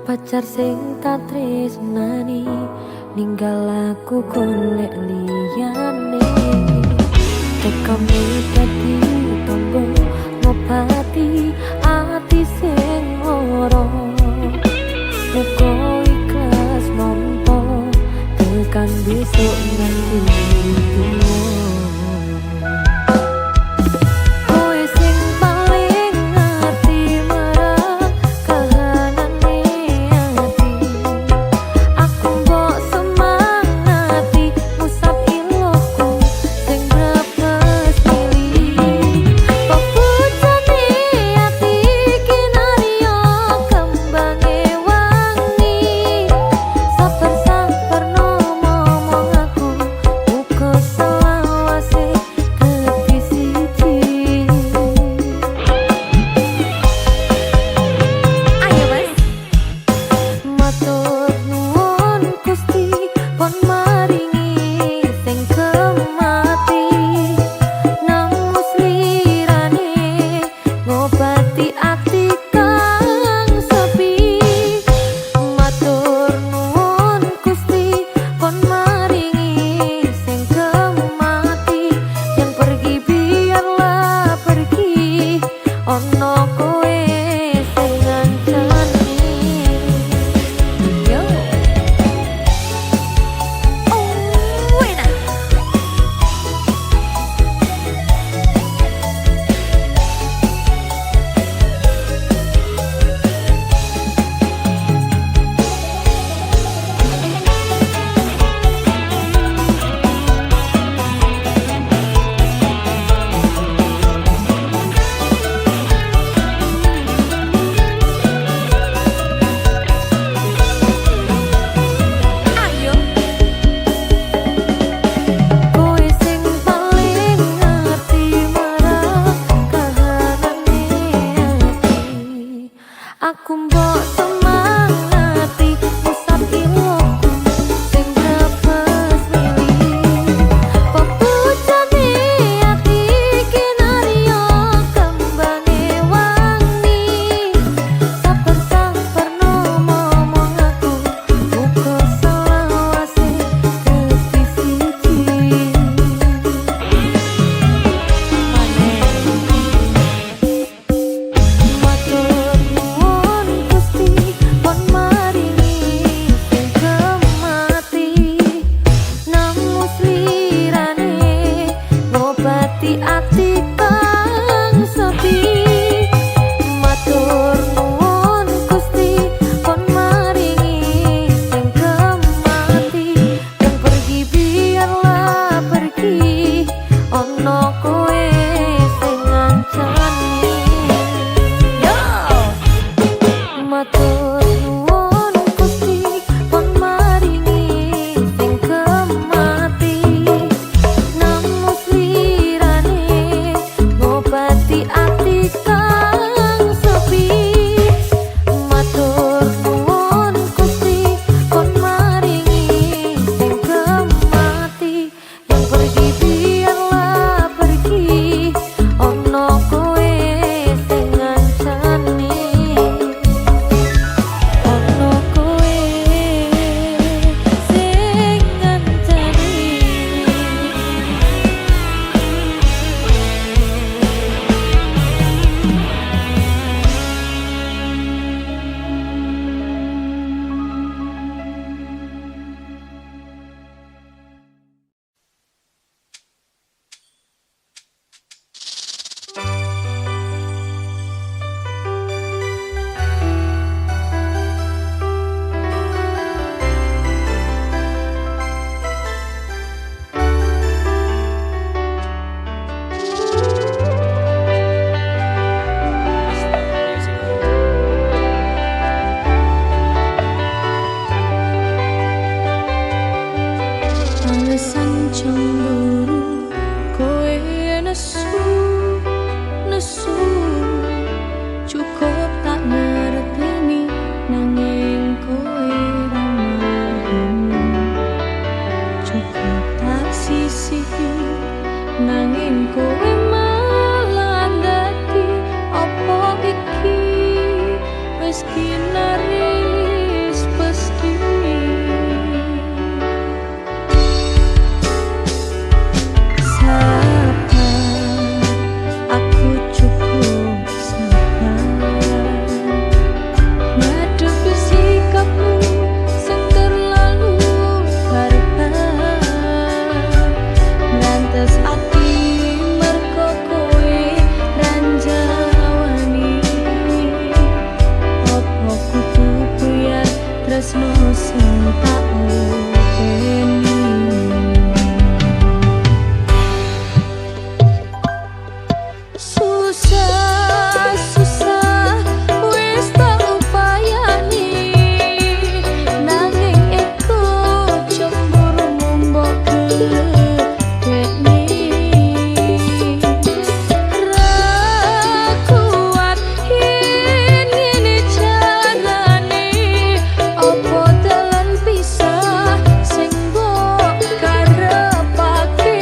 Pacar sing tak tresnani ninggal aku golek liyane. Tekane dadi tombo ngobati ati sing lara. Muga ikhlas nampa tekan besok nanti tuwa. Aku mbok semangati musab ilmuku sing grepes milih. Pepujane ati kinarya kembange wangi. Saper-saper ngomong aku muga selawase dadi siji. Ati kang sepi matur nuwun Gusti pon maringi sing kemati yang pergi biarlah pergi ono kowe sing ngancani yo matur nuwun Gusti pon maringi sing kemati nang musli ati kang sepi matur nuwun Gusti kon maringi sing kemati yang pergi biarlah pergi ono kowe sing ngancani ono kowe sing ngancani. Alasan cemburu kowe nesu cukup tak ngerteni nanging kowe ramah cukup tak sisihi nanging kowe malah dadi apa iki wis kinari sing tak openi. Susah wis tak upayani, nanging iku cemburu mbok gedekne. Ra kuat yen ngene carane, opo dalan pisah sing mbok karepake.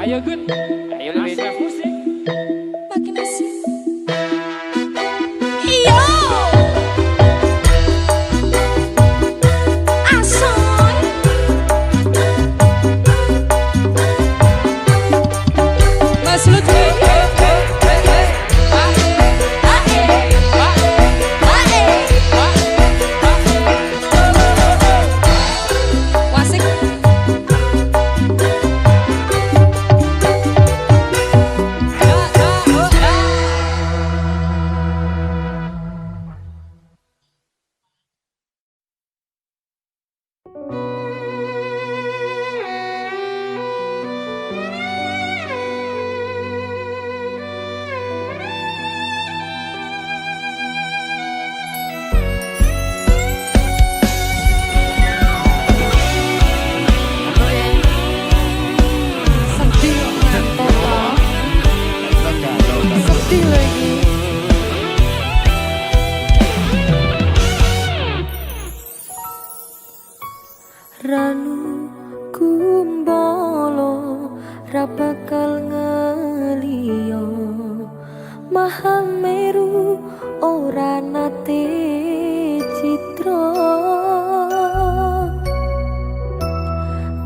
Ayo Gun, ayo lebih musik. Makin asik. Yo, asoy. Mas Lutfi. Ranu kumbolo ra bakal ngeliyo, Mahameru ora nate citra,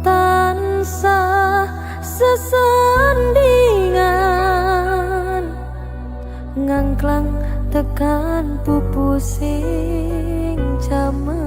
tansah sesandingan ngangklang tekan pupusing jaman.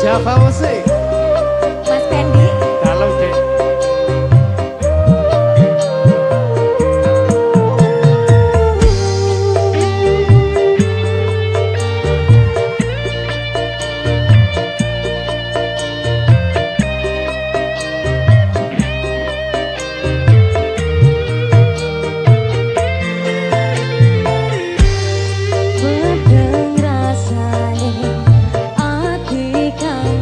Java Musik Mas Pendi. dalam dek. Bedeng rasane ati kang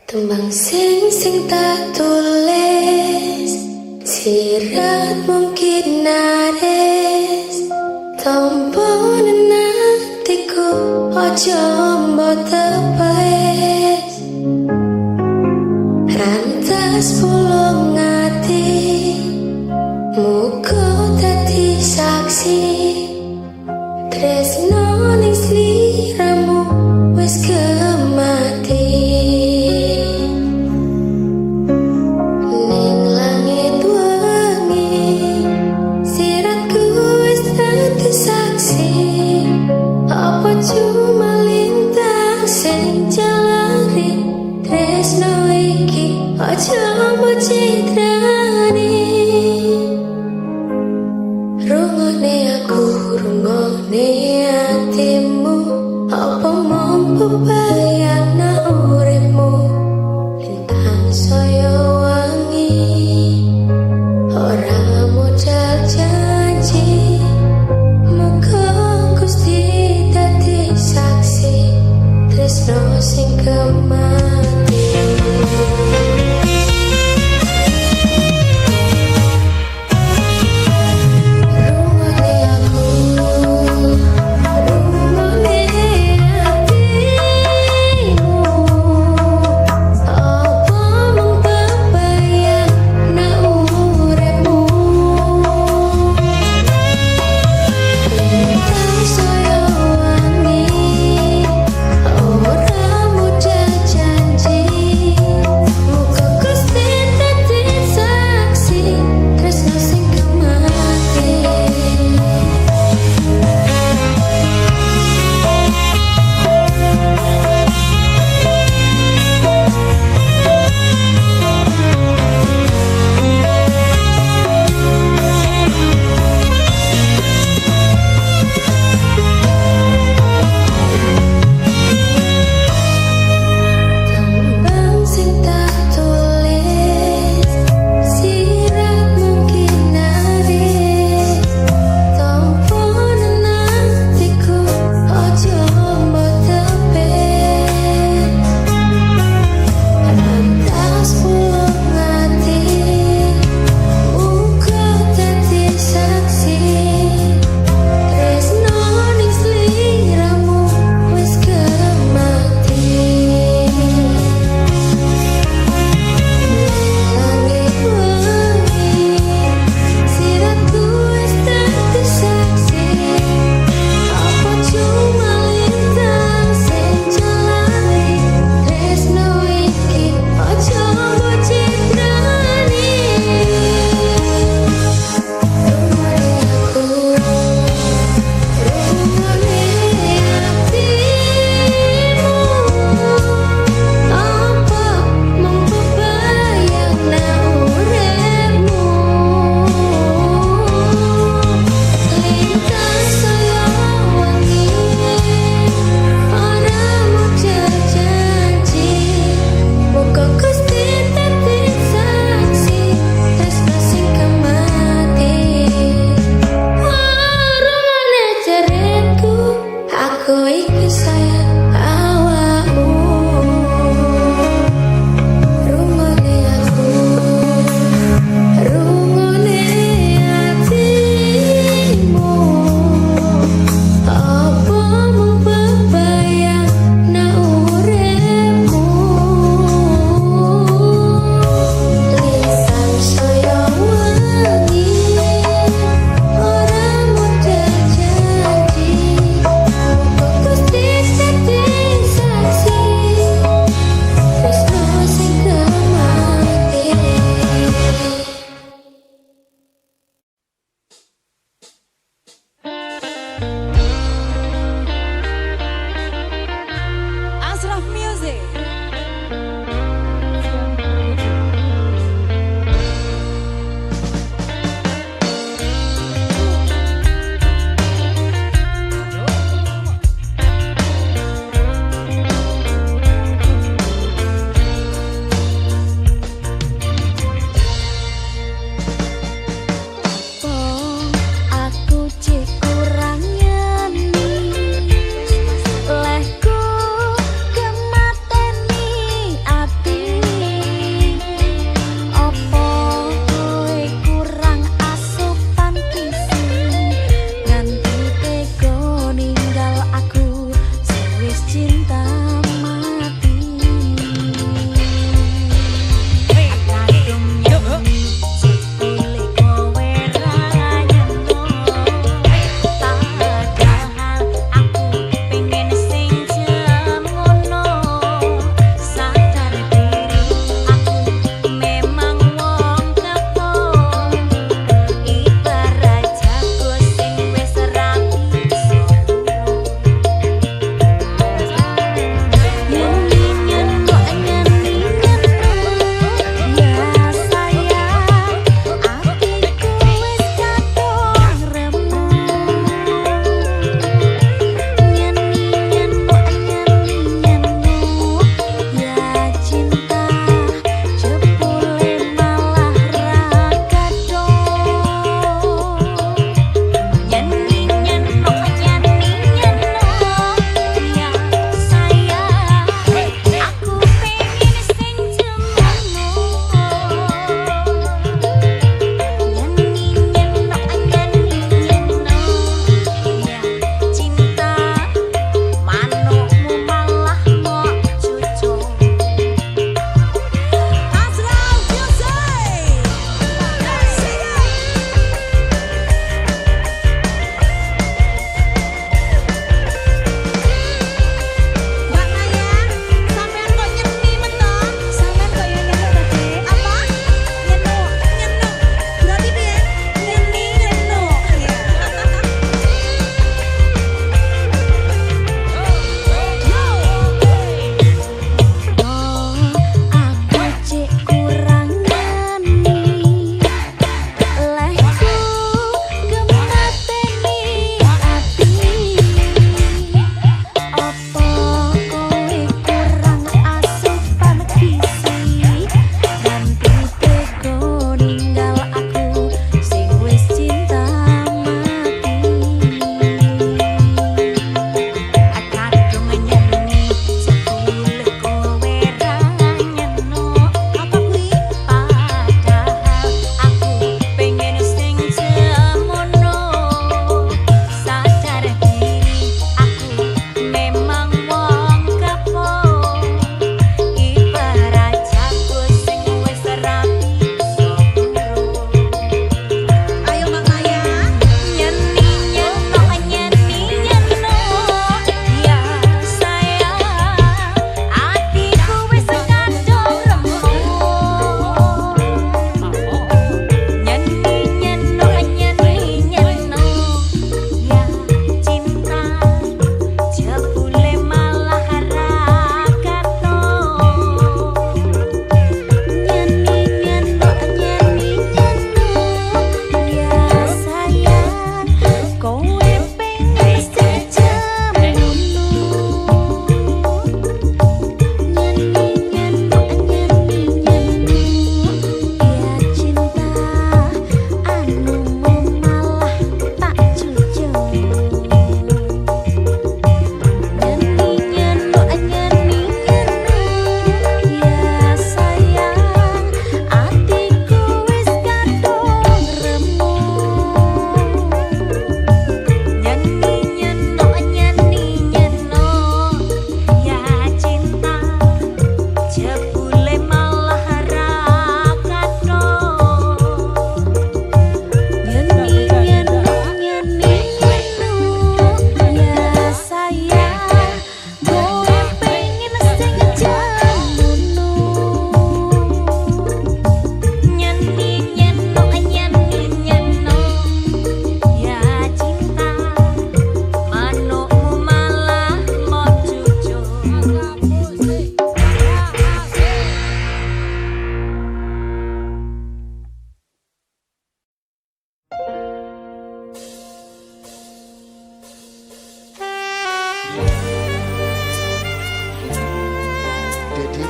Tembang sing tak tulis, sirat mungkin nares, tompo nenatiku ojo mbok tepes. Rantas pulung ati, muga dadi saksi, tresno ning sliramu wis gemati. Ning langit wengi, siratku wis dadi saksi. Apa cuma lintang sing jalari, tresno iki aja mbok citrani. Rungokne aku, rungokne hatimu, apa mampu bayangno uripmu. Lintang saya wangi, ora modal janji, muga Gusti dadi saksi, tresno sing kemati.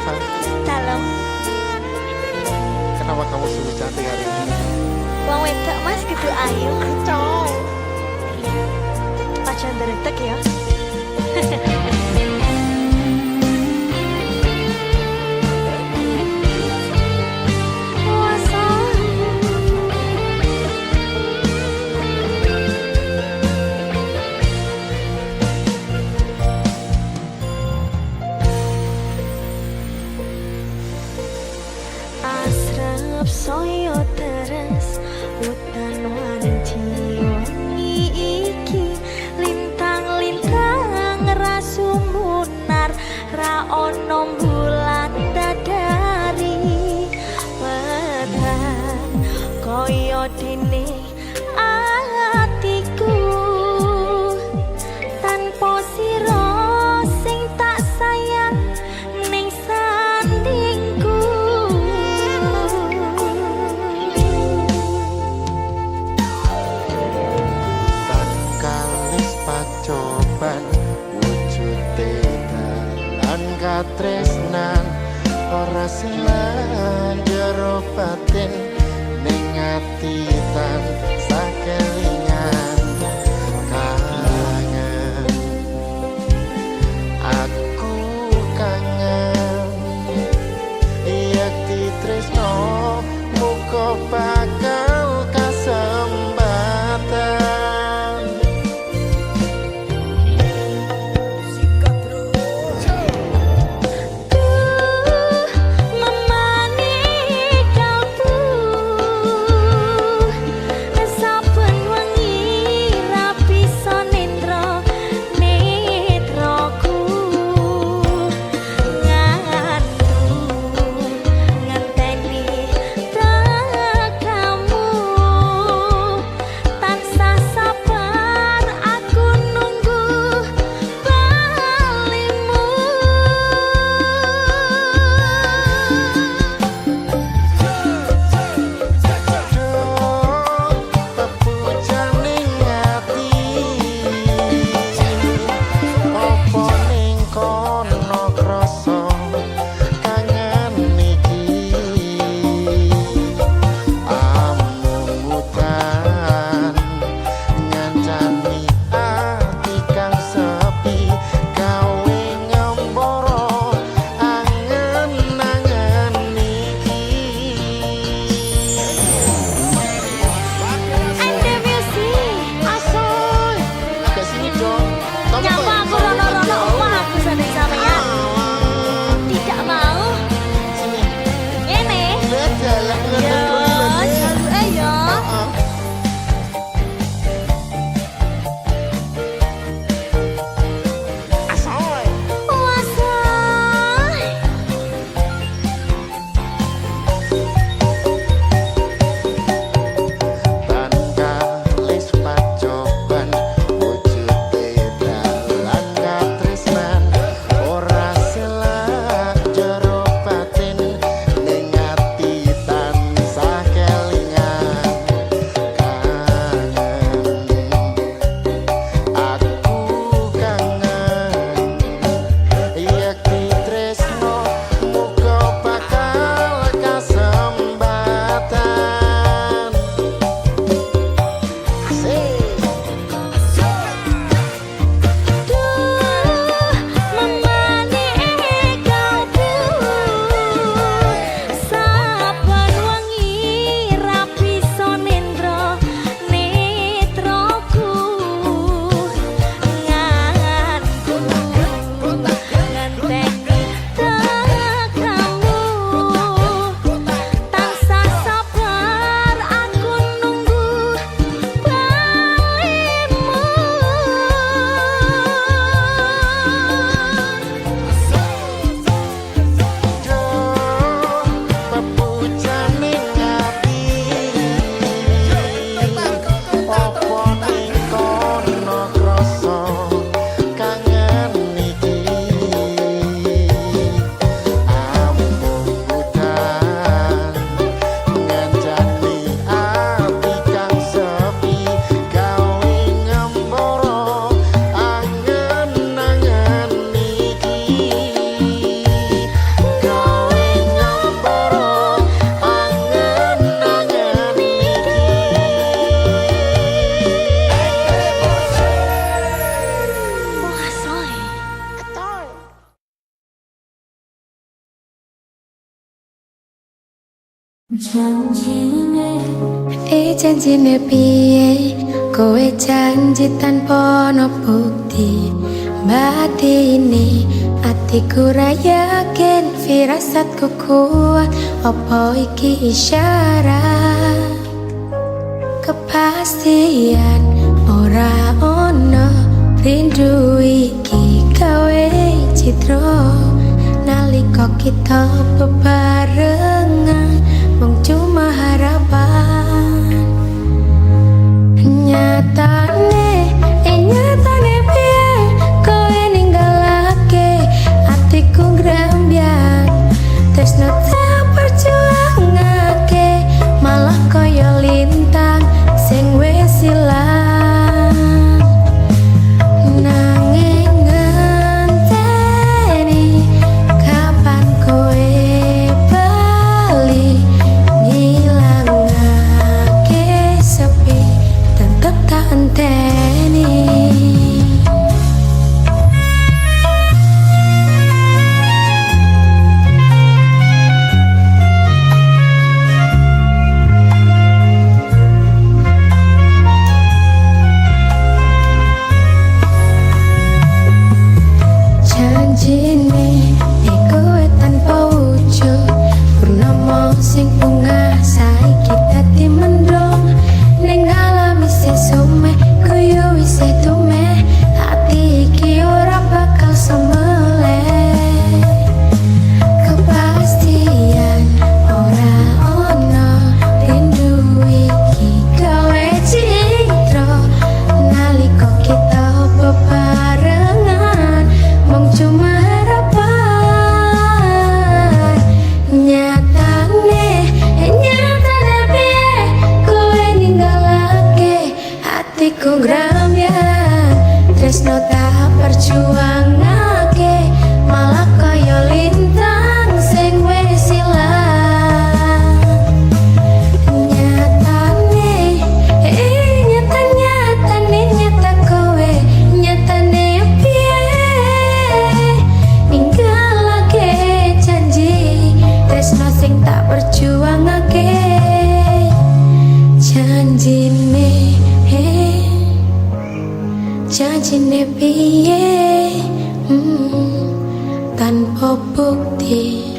Eva, Dalam. kenapa kamu sungguh cantik hari ini? Wong wedok mas kudu ayu. Cong. Aja ndredeg ya. Asrep soyo teres utan wanci wengi iki lintang-lintang rasumunar ra ono bulan dadari wedan koyo dene atiku tanpa sira sing tak sayang ning sandingku. Kalis pacoban wujude dalan katresnan ora silan jero batin ning ati tan sakelingan kangen aku kangen yak ditresno muga bakal kasembatan. Memani kalbu saben wengi ra bisa nendra netraku ngantu ngenteni tekamu Janjine piye kowe janji tanpa ono bukti batine atiku ra yakin firasatku kuat apa iki isyarat kepastian ora ono rindu iki gawe citra nalika kita bebarengan mung cuma harapan nyatane piye kowe ninggalake atiku ngrambyang tresno tak perjuangake malah kaya lintang sing wis ilang nanging ngenteni kapan kowe bali ngilangake sepi tetep tak enteni. Janjine kowe tanpa wujud purnama sing bunga saiki dadi mendung ning alam isih sume koyo isih tume ati iki ora bakal semeleh kepastian ora ono rindu iki gawe citra nalika kita bebarengan mung cuma harapan nyatane piye kowe ninggalake hatiku ngrambyang tresno tak perjuangake malah kaya lintang sing wis ilang nyatane nyata kowe nyatane piye ninggalake janji tresno sing tak perjuangake janjine piye tanpa bukti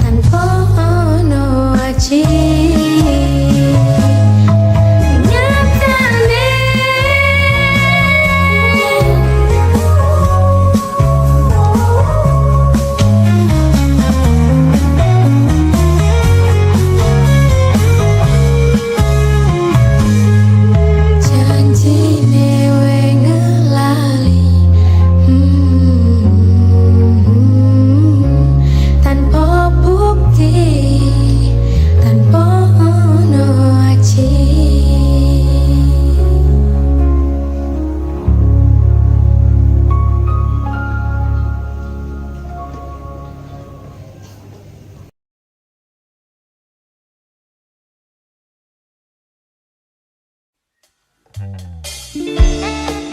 tanpa ono aji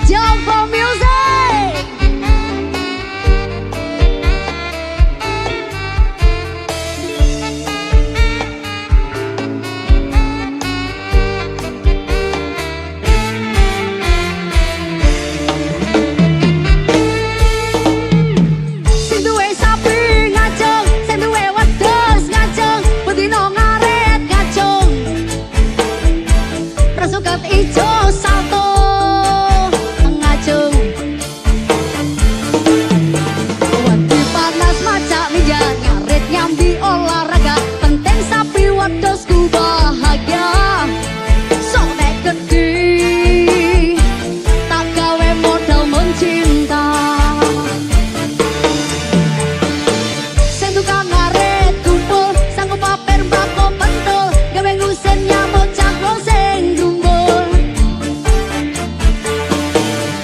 Jump for music. Sing duwe sapi ngacung, sing duwe wedhus ngacung, bedino ngaret ngacung. Rasukat ijo salto ngacung. Wanti panas macak minyak ngaret nyambi olahraga, penting sapi wedhusku bahagia. Sok nek gede tak gawe modal mencinta. Sing tukang ngaret kumpul sanggup pamer mbako pentul, gawe ngusen nyamuk cakro sing dumbul.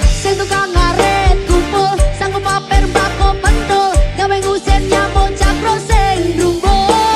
Sing tukang ngaret kumpul sanggup pamer mbako pentul, gawe ngusen nyamuk cakro sing dumbul.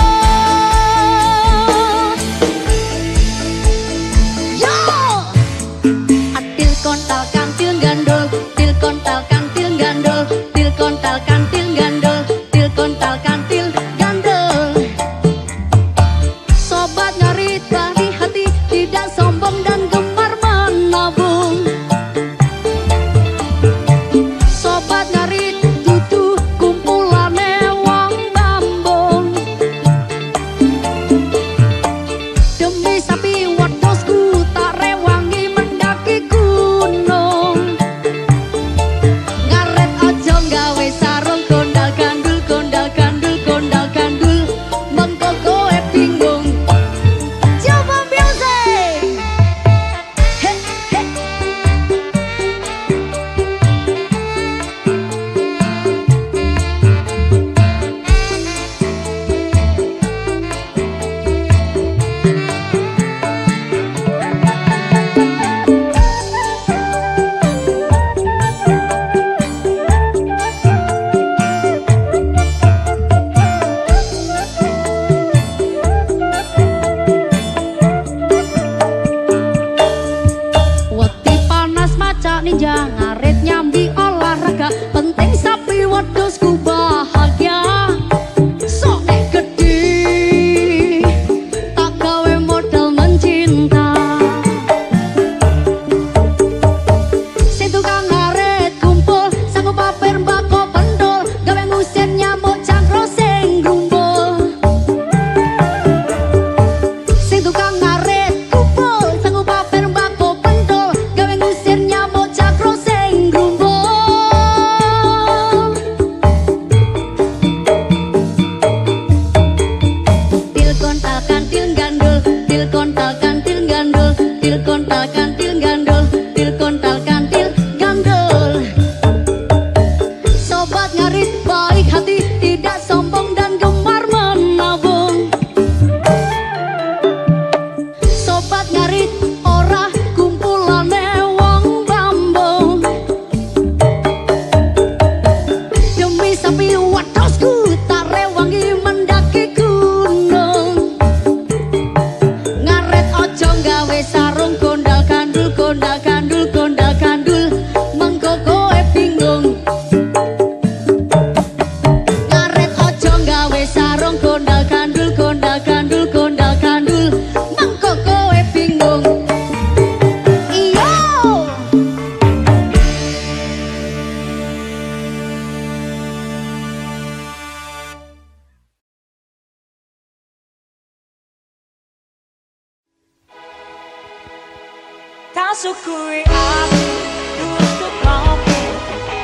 sukui aku tutup kopi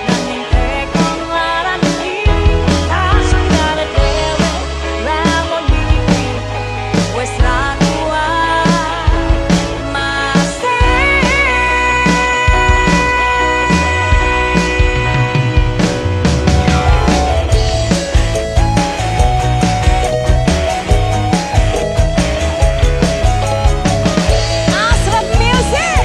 nanging tekong larani tak sanggane dewe lamun iki wis ra kuat masih Asrad Music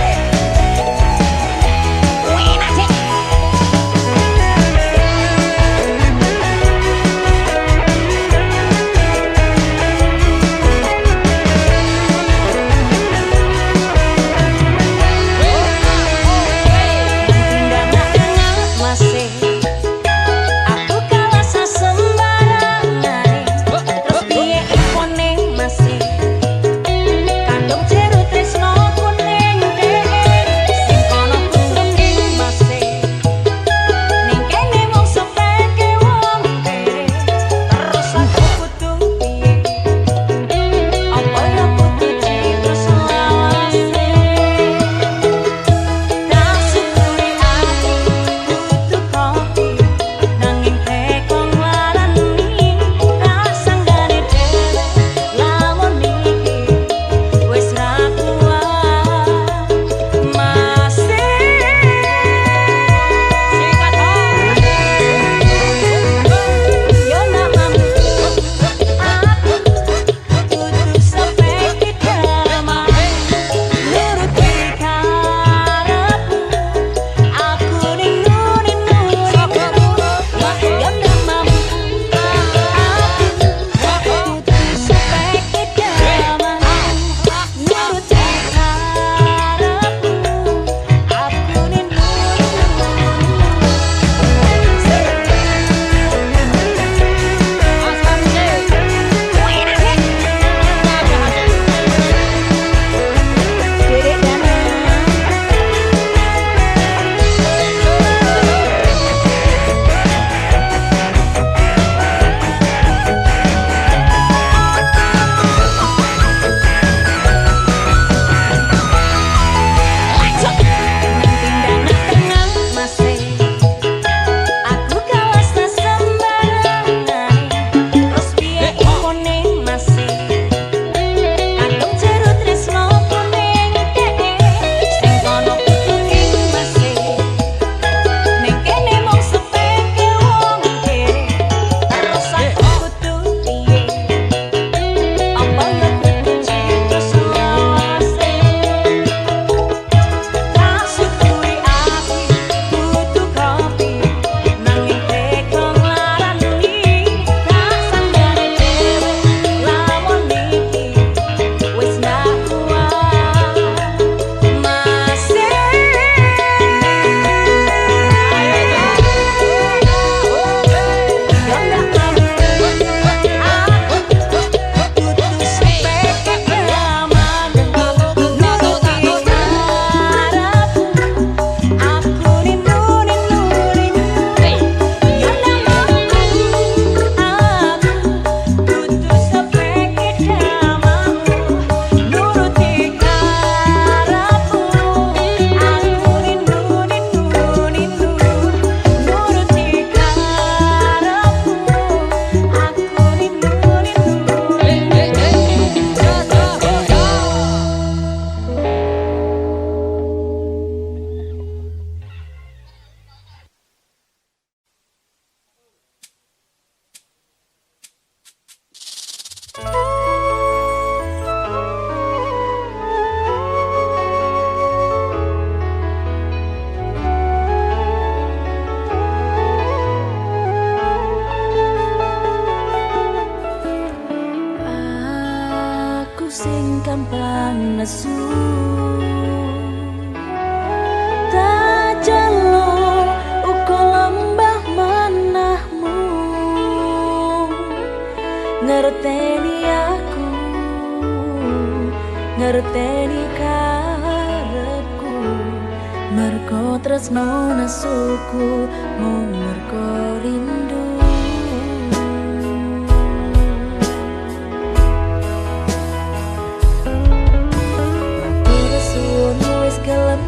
ngerteni aku, ngerteni karepku, mergo tresno nesuku, mung mergo rindu. Matur suwun wis gelem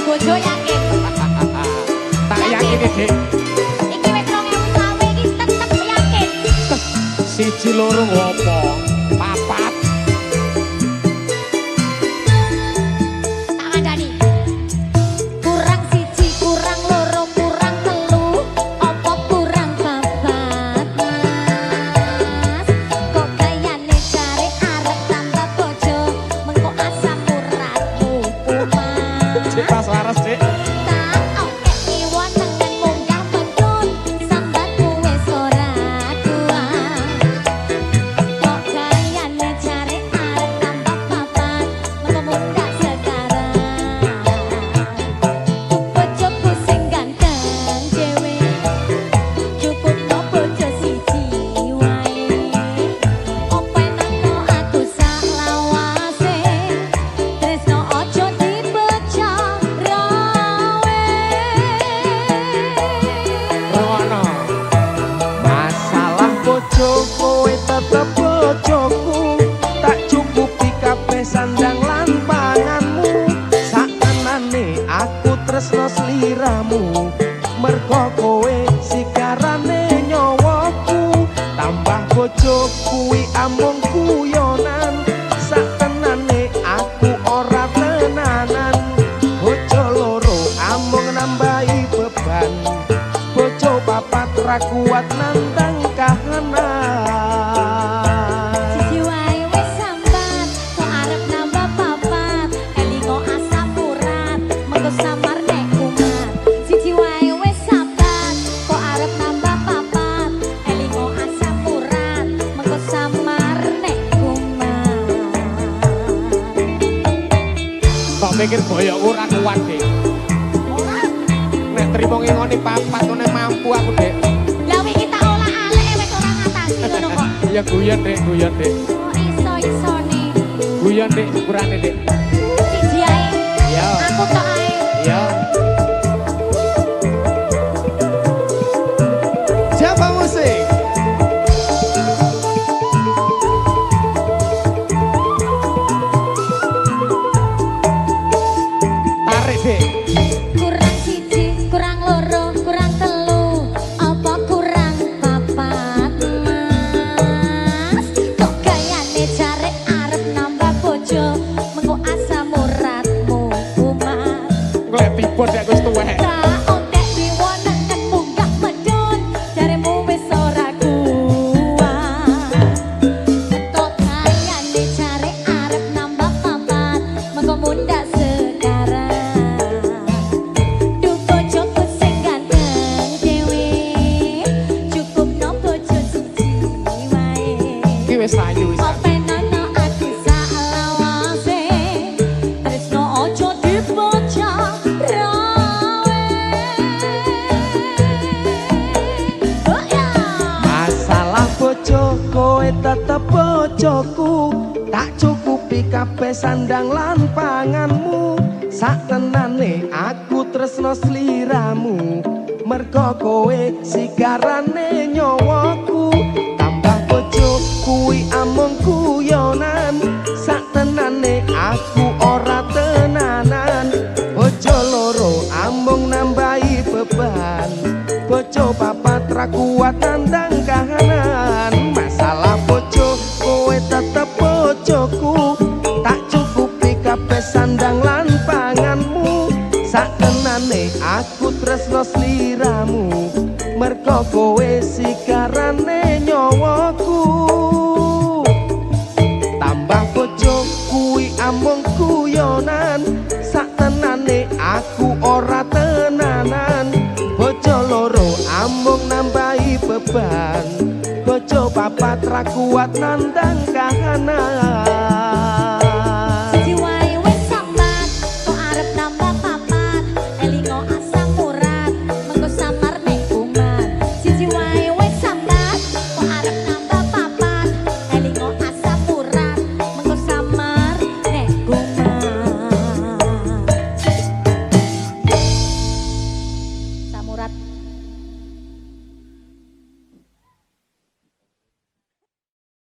bojo yakin. Tak yakin Dik. Iki wis 2000 sawi iki tetep yakin. Siji loro opo? Papat. Tak kandhani. Kurang siji, kurang loro, kurang telu, opo kurang papat, Mas? Kok kayane jare arep tambah bojo, mengko asam uratmu kumat. Cek pas waras Dik. Tak oke iwon tengen munggah mentun, sambatmu wis ora kuat. Kok kayane jare arep tambah papat, mengko munggah sekarang. Bojoku sing ganteng dhewe, cukup no bojo siji wae. Openano aku sak lawase, tresno ojo dipecah rawe. Rono. Masalah bojo kowe tetep bojoku. Tak cukupi kabeh sandang lan panganmu. Sakenane aku tresno sliramu. Mergo kowe sikarane nyawaku. Tambah bojo kuwi amung guyonan. Sakenane aku ora tenanan. Bojo loro amung nambahi beban. Bojo papat ra kuat nandang kahanan. Siji wae wis sambat, kok arep nambah papat, elingo asam urat, mengko samar nek kumat. Siji wae wis sambat, kok arep nambah papat, elingo asam urat, mengko samar nek kumat. Kok mikir boyokku ora kuat Dik. Nek trimo ngingoni papat ngene mampu aku Dik. Lah wingi tak olah alek wis ora ngatasi ngono kok. Ya guyon Dik, guyon Dik. Oh iso-isone. Guyon Dik, sepurane Dik. Siji ae. Ya. Aku tok ae. Ya. Siapa musik? Tarik Dik. Kurang siji, kurang loro, kurang telu, apa kurang papat, Mas? Kok gayane jare arep nambah bojo, mengko asam uratmu kumat. Golek tiba Dik wis tuwek. Tak ontek diwonengen munggah medun, jaremu wis ora kuat. Kok gayane jare arep nambah papat, mengko mundak sekarang. Duh bojoku sing ganteng dhewe, cukup no bojo siji wae. Iki wis ayu wis. Openano aku sak lawase, tresno ojo dipecah rawe. Oh ya. Masalah bojo kowe tetep bojoku. Tak cukupi kabeh sandang lan panganmu. Satenane aku tresno sliramu. Mergo kowe sigarane nyawaku. Tambah bojo kuwi amung guyonan. Satenane aku ora tenanan. Bojo loro amung nambahi beban. Bojo papat ra kuat nandang kahanan. Masalah bojo kowe tetep bojoku. Tak cukupi kabeh sandang lan panganmu. Sakenane aku tresno sliramu. Mergo kowe sigarane nyawaku. Tambah bojo kuwi amung guyonan. Satenane aku ora tenanan. Bojo loro amung nambahi beban. Bojo papat ra kuat nandang kahanan. Siji wae wis sambat, kok arep nambah papat, elingo asam urat, mengko samar nek kumat. Siji wae wis sambat, kok arep nambah papat, elingo asam urat, mengko samar nek kumat. Samurat